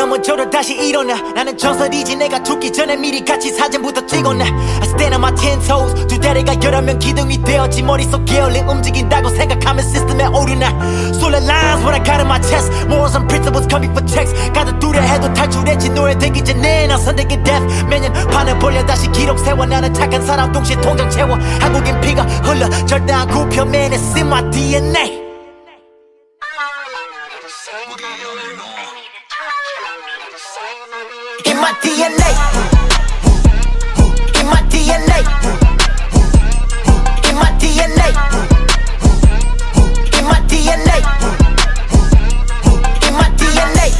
넘어져도 다시 일어나. 나는 전설이지. 내가 죽기 전에 미리 같이 사진부터 찍어놔. I stand on my 10 toes. 두 다리가 여러 명 기둥이 되었지. 머릿속 게을리 움직인다고 생각하면 시스템에 오류나. Solid lines when I got in my chest. Morals and principles coming for checks. 가득두려 해도 탈출했지. 노래 되기 전에 난 선택의 death. 매년 판을 벌려 다시 기록 세워. 나는 착한 사람 동시에 통장 채워. 한국인 피가 흘러 절대 안 굽혀. Man, it's in my DNA. In my DNA. In my DNA. In my DNA. In my DNA. In my DNA.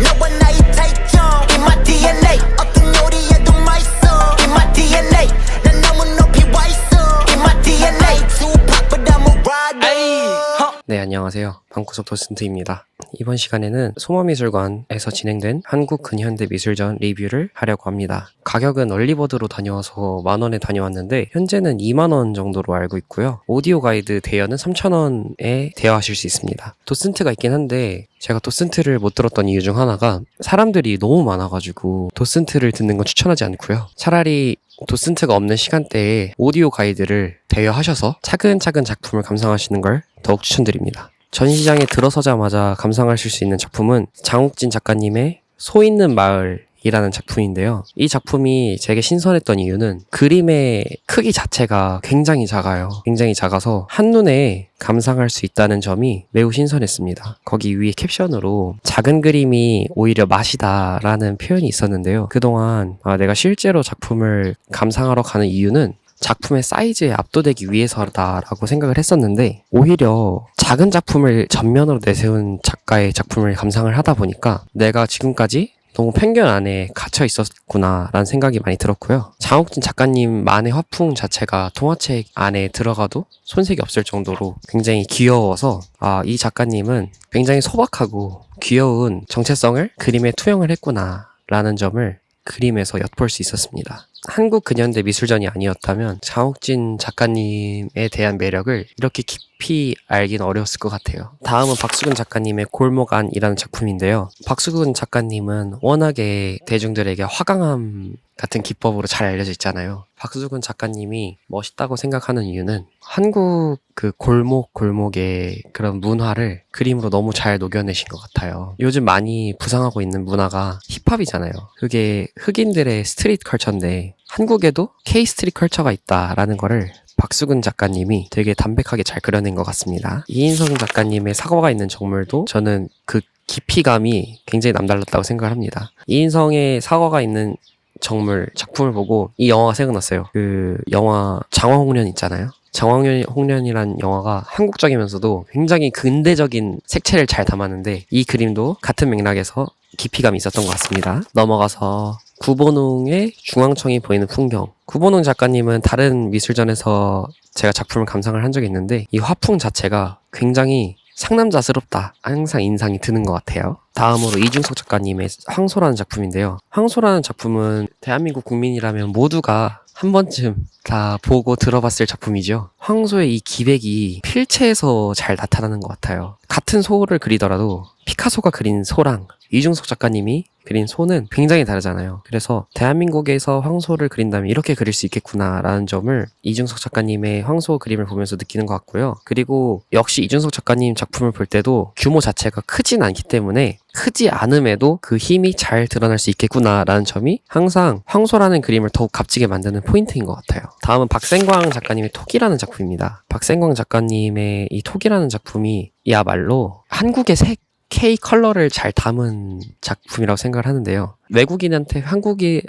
너와 나의 차이점. In my DNA. 어떤 요리에도 맛있어. In my DNA. 난 너무 높이 와 있어. In my DNA. Tupac but I'm a rider. 네, 안녕하세요. 방구석 도슨트입니다. 이번 시간에는 소마미술관에서 진행된 한국 근현대 미술전 리뷰를 하려고 합니다. 가격은 얼리버드로 다녀와서 만원에 다녀왔는데 현재는 2만원 정도로 알고 있고요. 오디오 가이드 대여는 3,000원에 대여하실 수 있습니다. 도슨트가 있긴 한데 제가 도슨트를 못 들었던 이유 중 하나가 사람들이 너무 많아가지고 도슨트를 듣는 건 추천하지 않고요. 차라리 도슨트가 없는 시간대에 오디오 가이드를 대여하셔서 차근차근 작품을 감상하시는 걸 더욱 추천드립니다. 전시장에 들어서자마자 감상하실 수 있는 작품은 장욱진 작가님의 소 있는 마을이라는 작품인데요. 이 작품이 되게 신선했던 이유는 그림의 크기 자체가 굉장히 작아요. 굉장히 작아서 한눈에 감상할 수 있다는 점이 매우 신선했습니다. 거기 위에 캡션으로 작은 그림이 오히려 맛이다 라는 표현이 있었는데요. 그동안 내가 실제로 작품을 감상하러 가는 이유는 작품의 사이즈에 압도되기 위해서다라고 생각을 했었는데 오히려 작은 작품을 전면으로 내세운 작가의 작품을 감상을 하다 보니까 내가 지금까지 너무 편견 안에 갇혀 있었구나 라는 생각이 많이 들었고요. 장욱진 작가님만의 화풍 자체가 동화책 안에 들어가도 손색이 없을 정도로 굉장히 귀여워서 이 작가님은 굉장히 소박하고 귀여운 정체성을 그림에 투영을 했구나 라는 점을 그림에서 엿볼 수 있었습니다. 한국 근현대 미술전이 아니었다면 장욱진 작가님에 대한 매력을 이렇게 깊이 알긴 어려웠을 것 같아요. 다음은 박수근 작가님의 골목 안이라는 작품인데요. 박수근 작가님은 워낙에 대중들에게 화강암 같은 기법으로 잘 알려져 있잖아요. 박수근 작가님이 멋있다고 생각하는 이유는 한국 그 골목의 그런 문화를 그림으로 너무 잘 녹여내신 것 같아요. 요즘 많이 부상하고 있는 문화가 힙합이잖아요. 그게 흑인들의 스트리트 컬처인데 한국에도 K 스트리트 컬처가 있다라는 거를 박수근 작가님이 되게 담백하게 잘 그려낸 것 같습니다. 이인성 작가님의 사과가 있는 정물도 저는 그 깊이감이 굉장히 남달랐다고 생각을 합니다. 이인성의 사과가 있는 정물 작품을 보고 이 영화가 생각났어요. 그 영화 장화홍련 있잖아요. 장화홍련이란 영화가 한국적이면서도 굉장히 근대적인 색채를 잘 담았는데 이 그림도 같은 맥락에서 깊이감이 있었던 것 같습니다. 넘어가서 구본웅의 중앙청이 보이는 풍경. 구본웅 작가님은 다른 미술전에서 제가 작품을 감상을 한 적이 있는데 이 화풍 자체가 굉장히 상남자스럽다. 항상 인상이 드는 것 같아요. 다음으로 이중석 작가님의 황소라는 작품인데요. 황소라는 작품은 대한민국 국민이라면 모두가 한 번쯤 다 보고 들어봤을 작품이죠. 황소의 이 기백이 필체에서 잘 나타나는 것 같아요. 같은 소를 그리더라도 피카소가 그린 소랑 이중석 작가님이 그린 소는 굉장히 다르잖아요. 그래서 대한민국에서 황소를 그린다면 이렇게 그릴 수 있겠구나라는 점을 이중석 작가님의 황소 그림을 보면서 느끼는 것 같고요. 그리고 역시 이중석 작가님 작품을 볼 때도 규모 자체가 크진 않기 때문에 크지 않음에도 그 힘이 잘 드러날 수 있겠구나라는 점이 항상 황소라는 그림을 더욱 값지게 만드는 포인트인 것 같아요. 다음은 박생광 작가님의 톡이라는 작품입니다. 박생광 작가님의 이 톡이라는 작품이 이야말로 한국의 색 K 컬러를 잘 담은 작품이라고 생각을 하는데요. 외국인한테 한국의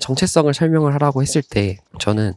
정체성을 설명을 하라고 했을 때 저는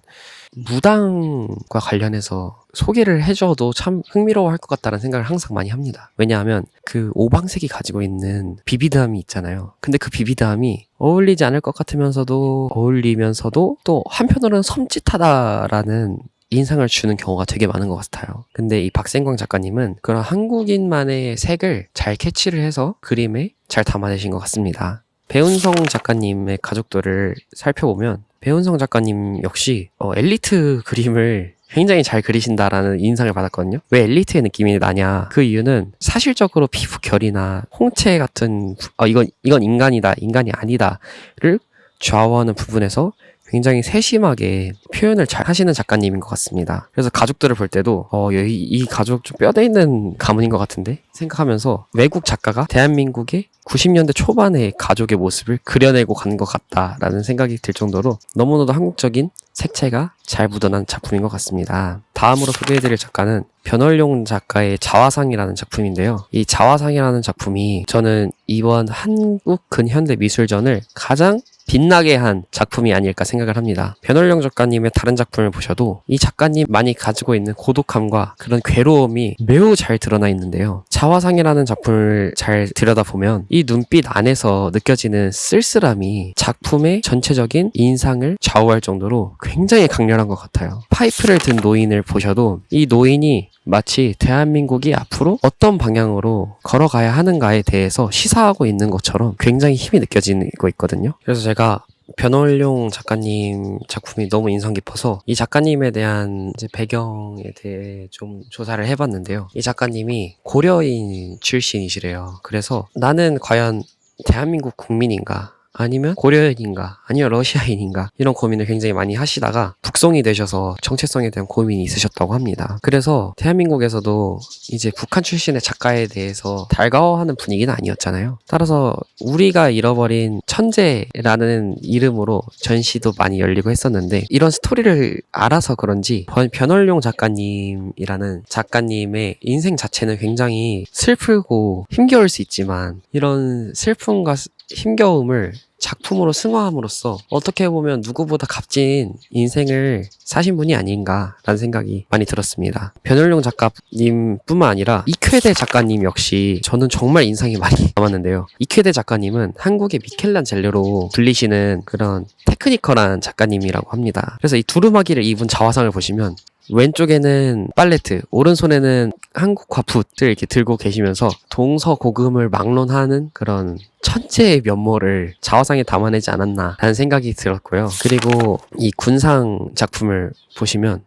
무당과 관련해서 소개를 해줘도 참 흥미로워할 것 같다는 생각을 항상 많이 합니다. 왜냐하면 그 오방색이 가지고 있는 비비드함이 있잖아요. 근데 그 비비드함이 어울리지 않을 것 같으면서도 어울리면서도 또 한편으로는 섬찟하다라는 인상을 주는 경우가 되게 많은 것 같아요. 근데 이 박생광 작가님은 그런 한국인만의 색을 잘 캐치를 해서 그림에 잘 담아내신 것 같습니다. 배은성 작가님의 가족들을 살펴보면 배은성 작가님 역시 엘리트 그림을 굉장히 잘 그리신다라는 인상을 받았거든요. 왜 엘리트의 느낌이 나냐? 그 이유는 사실적으로 피부 결이나 홍채 같은 이건 인간이다, 인간이 아니다를 좌우하는 부분에서 굉장히 세심하게 표현을 잘 하시는 작가님인 것 같습니다. 그래서 가족들을 볼 때도 이 가족 좀 뼈대 있는 가문인 것 같은데 생각하면서 외국 작가가 대한민국의 90년대 초반의 가족의 모습을 그려내고 간 것 같다라는 생각이 들 정도로 너무나도 한국적인 색채가 잘 묻어난 작품인 것 같습니다. 다음으로 소개해드릴 작가는 변월용 작가의 자화상이라는 작품인데요. 이 자화상이라는 작품이 저는 이번 한국 근현대 미술전을 가장 빛나게 한 작품이 아닐까 생각을 합니다. 변월용 작가님의 다른 작품을 보셔도 이 작가님만이 가지고 있는 고독함과 그런 괴로움이 매우 잘 드러나 있는데요. 자화상이라는 작품을 잘 들여다보면 이 눈빛 안에서 느껴지는 쓸쓸함이 작품의 전체적인 인상을 좌우할 정도로 굉장히 강렬한 것 같아요. 파이프를 든 노인을 보셔도 이 노인이 마치 대한민국이 앞으로 어떤 방향으로 걸어가야 하는가에 대해서 시사하고 있는 것처럼 굉장히 힘이 느껴지고 있거든요. 그래서 제가 변월용 작가님 작품이 너무 인상 깊어서 이 작가님에 대한 이제 배경에 대해 좀 조사를 해봤는데요. 이 작가님이 고려인 출신이시래요. 그래서 나는 과연 대한민국 국민인가? 아니면 고려인인가 아니면 러시아인인가 이런 고민을 굉장히 많이 하시다가 북송이 되셔서 정체성에 대한 고민이 있으셨다고 합니다. 그래서 대한민국에서도 이제 북한 출신의 작가에 대해서 달가워하는 분위기는 아니었잖아요. 따라서 우리가 잃어버린 천재라는 이름으로 전시도 많이 열리고 했었는데 이런 스토리를 알아서 그런지 변월용 작가님이라는 작가님의 인생 자체는 굉장히 슬프고 힘겨울 수 있지만 이런 슬픔과 힘겨움을 작품으로 승화함으로써 어떻게 보면 누구보다 값진 인생을 사신 분이 아닌가라는 생각이 많이 들었습니다. 변월용 작가님 뿐만 아니라 이쾌대 작가님 역시 저는 정말 인상이 많이 남았는데요. 이쾌대 작가님은 한국의 미켈란젤로로 불리시는 그런 테크니컬한 작가님이라고 합니다. 그래서 이 두루마기를 입은 자화상을 보시면 왼쪽에는 팔레트, 오른손에는 한국화 붓을 이렇게 들고 계시면서 동서고금을 막론하는 그런 천재의 면모를 자화상에 담아내지 않았나라는 생각이 들었고요. 그리고 이 군상 작품을 보시면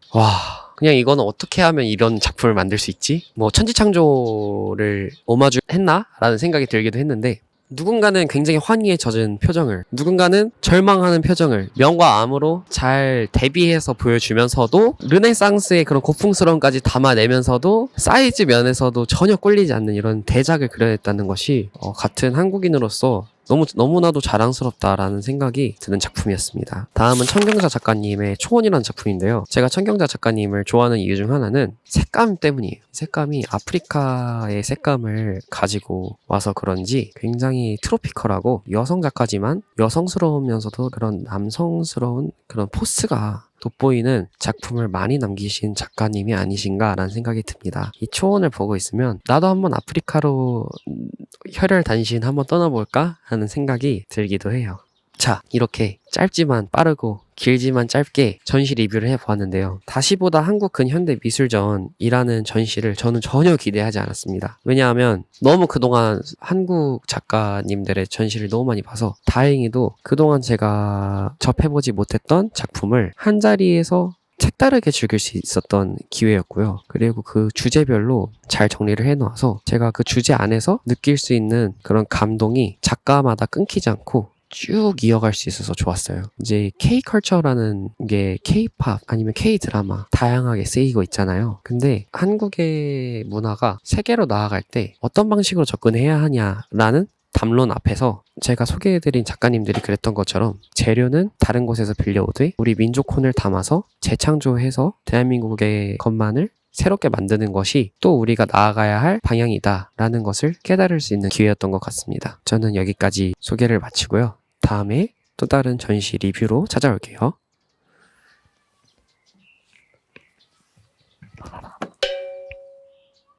그냥 이거는 어떻게 하면 이런 작품을 만들 수 있지? 뭐 천지창조를 오마주 했나? 라는 생각이 들기도 했는데 누군가는 굉장히 환희에 젖은 표정을, 누군가는 절망하는 표정을 명과 암으로 잘 대비해서 보여주면서도 르네상스의 그런 고풍스러움까지 담아내면서도 사이즈 면에서도 전혀 꼴리지 않는 이런 대작을 그려냈다는 것이 같은 한국인으로서 너무나도 자랑스럽다라는 생각이 드는 작품이었습니다. 다음은 천경자 작가님의 초원이라는 작품인데요. 제가 천경자 작가님을 좋아하는 이유 중 하나는 색감 때문이에요. 색감이 아프리카의 색감을 가지고 와서 그런지 굉장히 트로피컬하고 여성 작가지만 여성스러우면서도 그런 남성스러운 그런 포스가 돋보이는 작품을 많이 남기신 작가님이 아니신가라는 생각이 듭니다. 이 초원을 보고 있으면 나도 한번 아프리카로 혈혈 단신 한번 떠나볼까 하는 생각이 들기도 해요. 자, 이렇게 짧지만 빠르고 길지만 짧게 전시 리뷰를 해보았는데요. 다시보다 한국 근현대 미술전이라는 전시를 저는 전혀 기대하지 않았습니다. 왜냐하면 너무 그동안 한국 작가님들의 전시를 너무 많이 봐서 다행히도 그동안 제가 접해보지 못했던 작품을 한자리에서 색다르게 즐길 수 있었던 기회였고요. 그리고 그 주제별로 잘 정리를 해놓아서 제가 그 주제 안에서 느낄 수 있는 그런 감동이 작가마다 끊기지 않고 쭉 이어갈 수 있어서 좋았어요. 이제 K-컬처라는 게 K-팝 아니면 K-드라마 다양하게 쓰이고 있잖아요. 근데 한국의 문화가 세계로 나아갈 때 어떤 방식으로 접근해야 하냐라는 담론 앞에서 제가 소개해드린 작가님들이 그랬던 것처럼 재료는 다른 곳에서 빌려오되 우리 민족혼을 담아서 재창조해서 대한민국의 것만을 새롭게 만드는 것이 또 우리가 나아가야 할 방향이다 라는 것을 깨달을 수 있는 기회였던 것 같습니다. 저는 여기까지 소개를 마치고요. 다음에 또 다른 전시 리뷰로 찾아올게요.